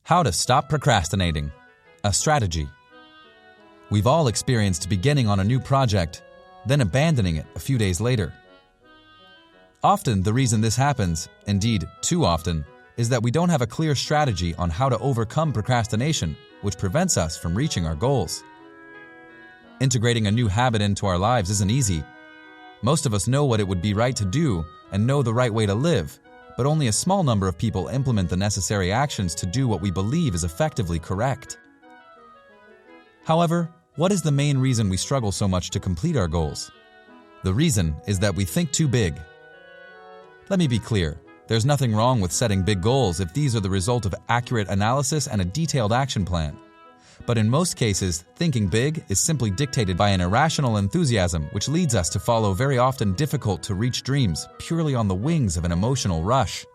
How to stop procrastinating. A strategy. We've all experienced beginning on a new project, then abandoning it a few days later. Often the reason this happens, indeed too often, is that we don't have a clear strategy on how to overcome procrastination, which prevents us from reaching our goals. Integrating a new habit into our lives isn't easy. Most of us know what it would be right to do and know the right way to live, but only a small number of people implement the necessary actions to do what we believe is effectively correct. However, what is the main reason we struggle so much to complete our goals? The reason is that we think too big. Let me be clear, there's nothing wrong with setting big goals if these are the result of accurate analysis and a detailed action plan. But in most cases, thinking big is simply dictated by an irrational enthusiasm which leads us to follow very often difficult-to-reach dreams purely on the wings of an emotional rush.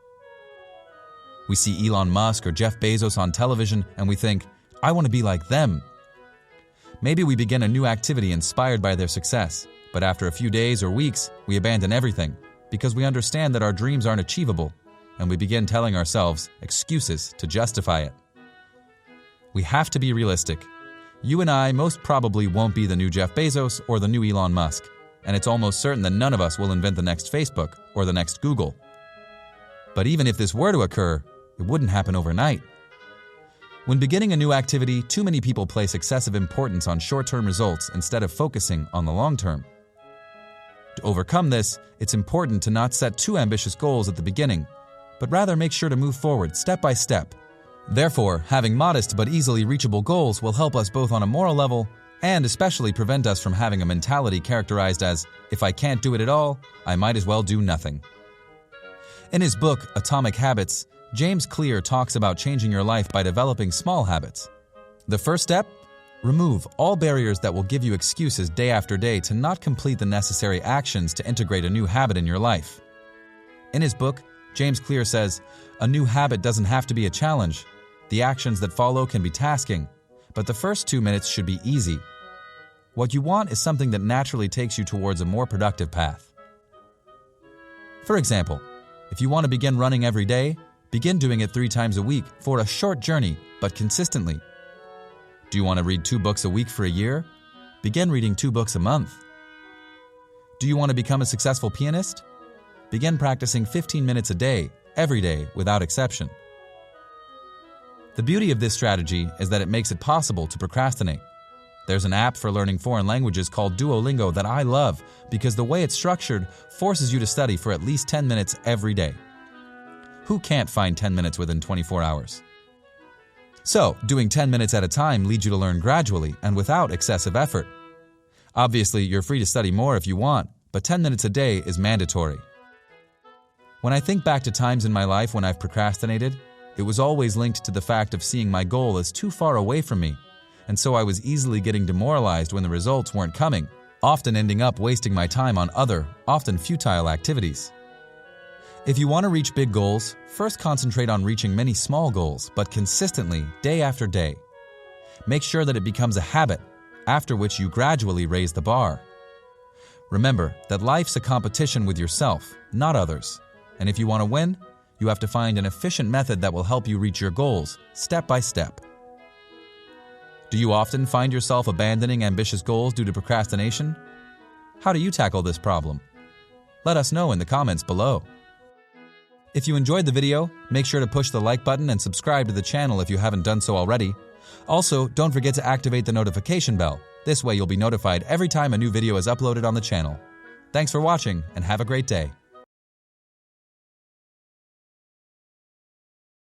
We see Elon Musk or Jeff Bezos on television and we think, I want to be like them. Maybe we begin a new activity inspired by their success, but after a few days or weeks, we abandon everything because we understand that our dreams aren't achievable, and we begin telling ourselves excuses to justify it. We have to be realistic. You and I most probably won't be the new Jeff Bezos or the new Elon Musk, and it's almost certain that none of us will invent the next Facebook or the next Google. But even if this were to occur, it wouldn't happen overnight. When beginning a new activity, too many people place excessive importance on short-term results instead of focusing on the long term. To overcome this, it's important to not set too ambitious goals at the beginning, but rather make sure to move forward step by step. Therefore, having modest but easily reachable goals will help us both on a moral level and especially prevent us from having a mentality characterized as, if I can't do it at all, I might as well do nothing. In his book, Atomic Habits, James Clear talks about changing your life by developing small habits. The first step? Remove all barriers that will give you excuses day after day to not complete the necessary actions to integrate a new habit in your life. In his book, James Clear says, a new habit doesn't have to be a challenge. The actions that follow can be tasking, but the first 2 minutes should be easy. What you want is something that naturally takes you towards a more productive path. For example, if you want to begin running every day, begin doing it 3 times a week for a short journey, but consistently. Do you want to read 2 books a week for a year? Begin reading 2 books a month. Do you want to become a successful pianist? Begin practicing 15 minutes a day, every day, without exception. The beauty of this strategy is that it makes it possible to procrastinate. There's an app for learning foreign languages called Duolingo that I love because the way it's structured forces you to study for at least 10 minutes every day. Who can't find 10 minutes within 24 hours? So, doing 10 minutes at a time leads you to learn gradually and without excessive effort. Obviously, you're free to study more if you want, but 10 minutes a day is mandatory. When I think back to times in my life when I've procrastinated, it was always linked to the fact of seeing my goal as too far away from me, and so I was easily getting demoralized when the results weren't coming, often ending up wasting my time on other, often futile activities. If you want to reach big goals, first concentrate on reaching many small goals, but consistently, day after day. Make sure that it becomes a habit, after which you gradually raise the bar. Remember that life's a competition with yourself, not others, and if you want to win, you have to find an efficient method that will help you reach your goals, step by step. Do you often find yourself abandoning ambitious goals due to procrastination? How do you tackle this problem? Let us know in the comments below. If you enjoyed the video, make sure to push the like button and subscribe to the channel if you haven't done so already. Also, don't forget to activate the notification bell. This way you'll be notified every time a new video is uploaded on the channel. Thanks for watching and have a great day.